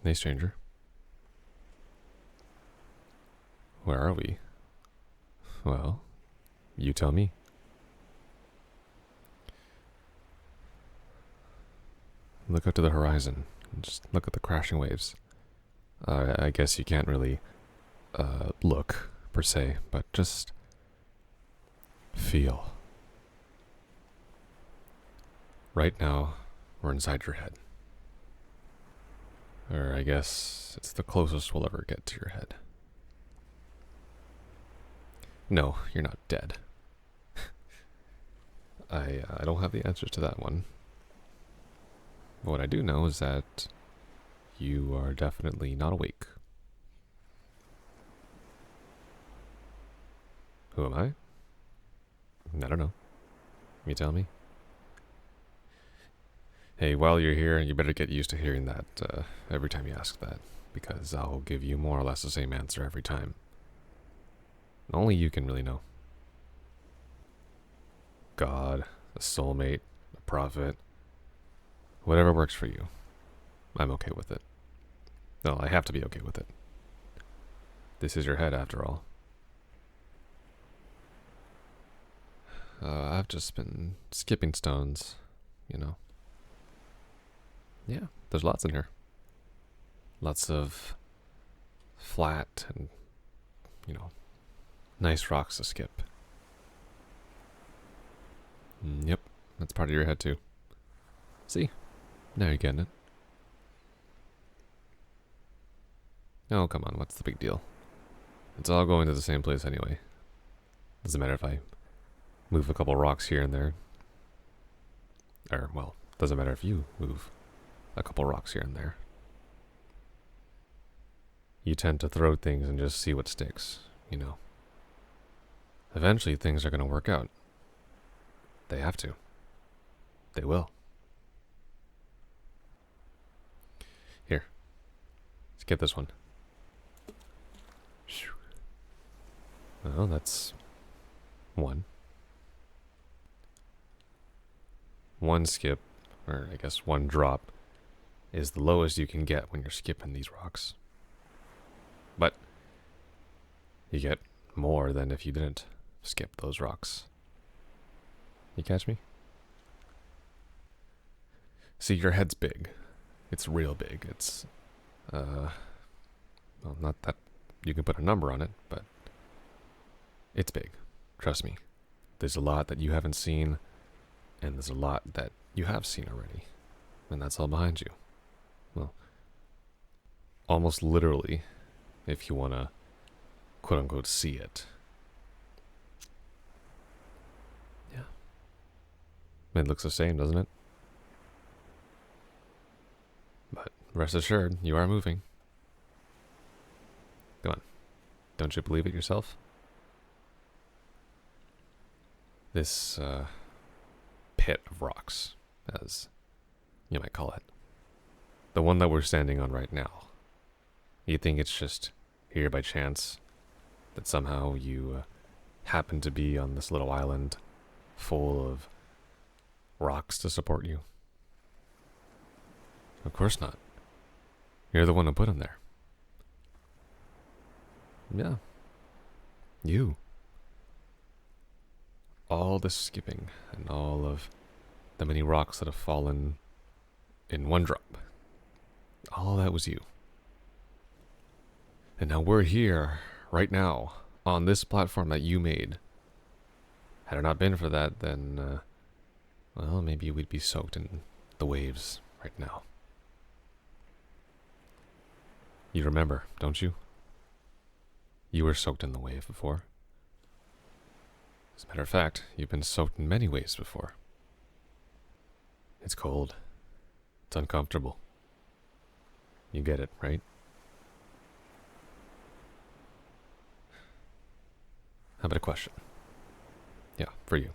Hey, stranger. Where are we? Well, you tell me. Look out to the horizon. Just look at the crashing waves. I guess you can't really look, per se, but just feel. Right now, we're inside your head. Or I guess it's the closest we'll ever get to your head. No, you're not dead. I don't have the answers to that one. But what I do know is that you are definitely not awake. Who am I? I don't know. You tell me. Hey, while you're here, you better get used to hearing that every time you ask that, because I'll give you more or less the same answer every time. Only you can really know. God, a soulmate, a prophet, whatever works for you. I'm okay with it. No, I have to be okay with it. This is your head, after all. I've just been skipping stones, you know. Yeah, there's lots in here. Lots of flat and, nice rocks to skip. Yep, that's part of your head too. See? Now you're getting it. Oh, come on, what's the big deal? It's all going to the same place anyway. Doesn't matter if I move a couple rocks here and there. Or, well, doesn't matter if you move a couple rocks here and there. You tend to throw things and just see what sticks, you know. Eventually things are going to work out. They have to. They will. Here. Let's get this one. Well, that's one. One skip, or I guess one drop, is the lowest you can get when you're skipping these rocks. But you get more than if you didn't skip those rocks. You catch me? See, your head's big. It's real big. It's, well, not that you can put a number on it, but it's big. Trust me. There's a lot that you haven't seen, and there's a lot that you have seen already. And that's all behind you. Well, almost literally, if you want to quote-unquote see it. Yeah. It looks the same, doesn't it? But rest assured, you are moving. Come on. Don't you believe it yourself? This pit of rocks, as you might call it. The one that we're standing on right now. You think it's just here by chance? That somehow you happen to be on this little island full of rocks to support you? Of course not. You're the one who put them there. Yeah. You. All the skipping and all of the many rocks that have fallen in one drop. All that was you. And now we're here, right now, on this platform that you made. Had it not been for that, then, well, maybe we'd be soaked in the waves right now. You remember, don't you? You were soaked in the wave before. As a matter of fact, you've been soaked in many waves before. It's cold. It's uncomfortable. You get it, right? How about a question? Yeah, for you.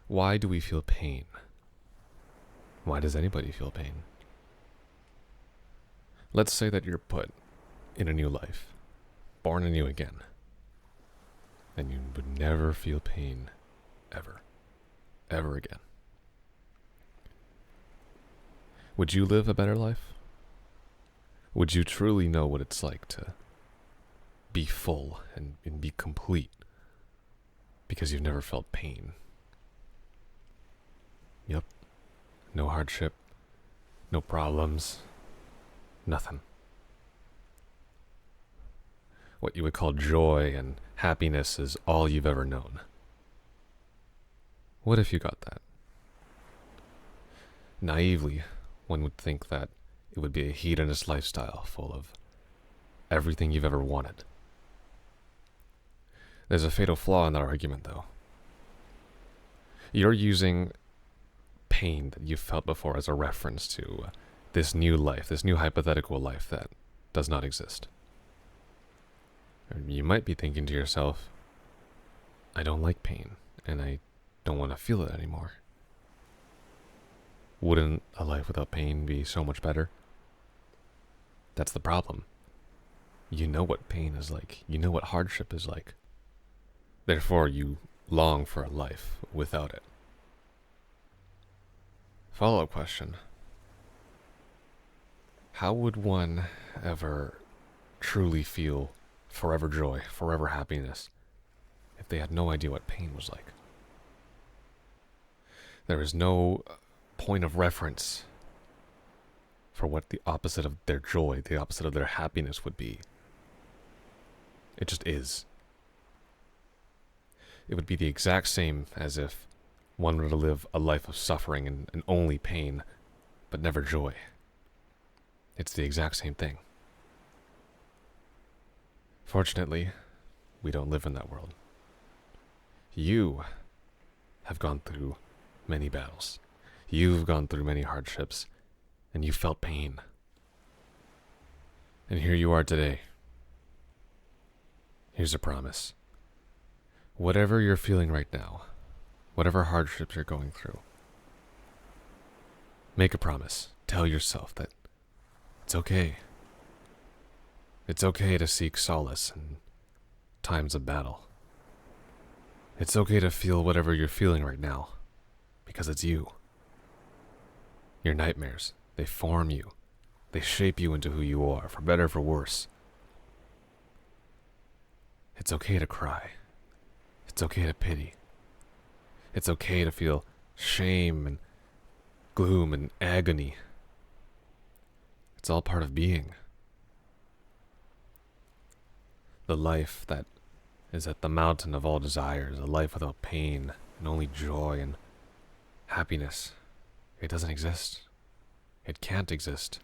Why do we feel pain? Why does anybody feel pain? Let's say that you're put in a new life, born anew again, and you would never feel pain, ever, ever again. Would you live a better life? would you truly know what it's like to be full and be complete because you've never felt pain? Yep. No hardship, no problems, nothing. What you would call joy and happiness is all you've ever known. What if you got that? Naively, one would think that it would be a hedonist lifestyle full of everything you've ever wanted. There's a fatal flaw in that argument, though. You're using pain that you've felt before as a reference to this new life, this new hypothetical life that does not exist. Or you might be thinking to yourself, I don't like pain, and I don't want to feel it anymore. Wouldn't a life without pain be so much better? That's the problem. You know what pain is like. You know what hardship is like. Therefore, you long for a life without it. Follow-up question. How would one ever truly feel forever joy, forever happiness, if they had no idea what pain was like? There is no point of reference for what the opposite of their joy, the opposite of their happiness would be. It just is. It would be the exact same as if one were to live a life of suffering and only pain, but never joy. It's the exact same thing. Fortunately, we don't live in that world. You have gone through many battles. You've gone through many hardships, and you felt pain. And here you are today. Here's a promise. Whatever you're feeling right now, whatever hardships you're going through, make a promise. Tell yourself that it's okay. It's okay to seek solace in times of battle. It's okay to feel whatever you're feeling right now, because it's you. Your nightmares, they form you. They shape you into who you are, for better or for worse. It's okay to cry. It's okay to pity. It's okay to feel shame and gloom and agony. It's all part of being. The life that is at the mountain of all desires, a life without pain and only joy and happiness, it doesn't exist. It can't exist.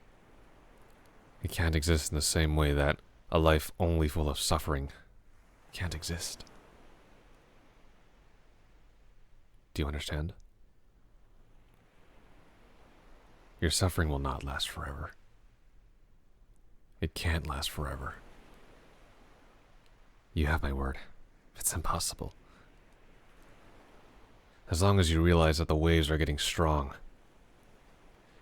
It can't exist in the same way that a life only full of suffering can't exist. Do you understand? Your suffering will not last forever. It can't last forever. You have my word. It's impossible. As long as you realize that the waves are getting strong,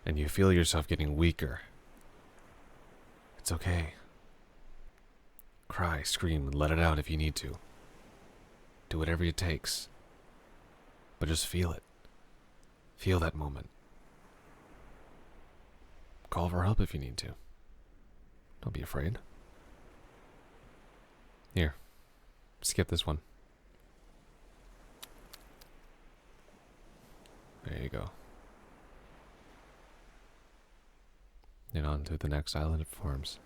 and you feel yourself getting weaker, it's okay. Cry, scream, and let it out if you need to. Do whatever it takes. But just feel it. Feel that moment. Call for help if you need to. Don't be afraid. Here, skip this one. There you go. And on to the next island it forms.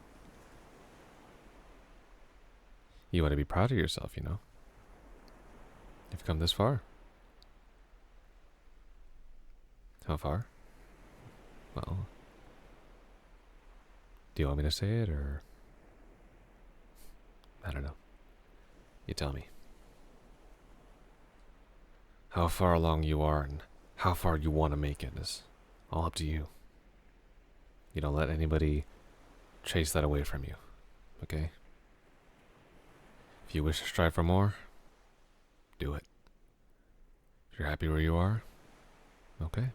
You want to be proud of yourself, you know? You've come this far. How far? Well, do you want me to say it, or... I don't know. You tell me. How far along you are and how far you want to make it is all up to you. You don't let anybody chase that away from you, okay? If you wish to strive for more, do it. If you're happy where you are, okay.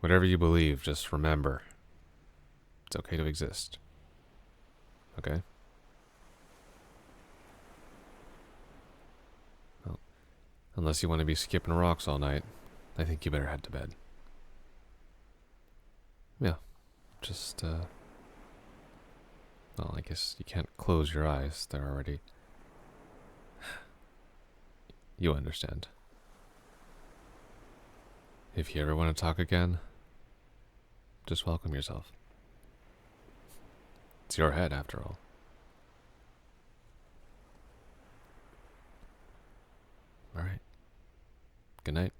Whatever you believe, just remember, it's okay to exist, okay? Well, unless you want to be skipping rocks all night, I think you better head to bed. Yeah, just Well, I guess you can't close your eyes. They're already. You understand. If you ever want to talk again, just welcome yourself. It's your head, after all. All right. Good night.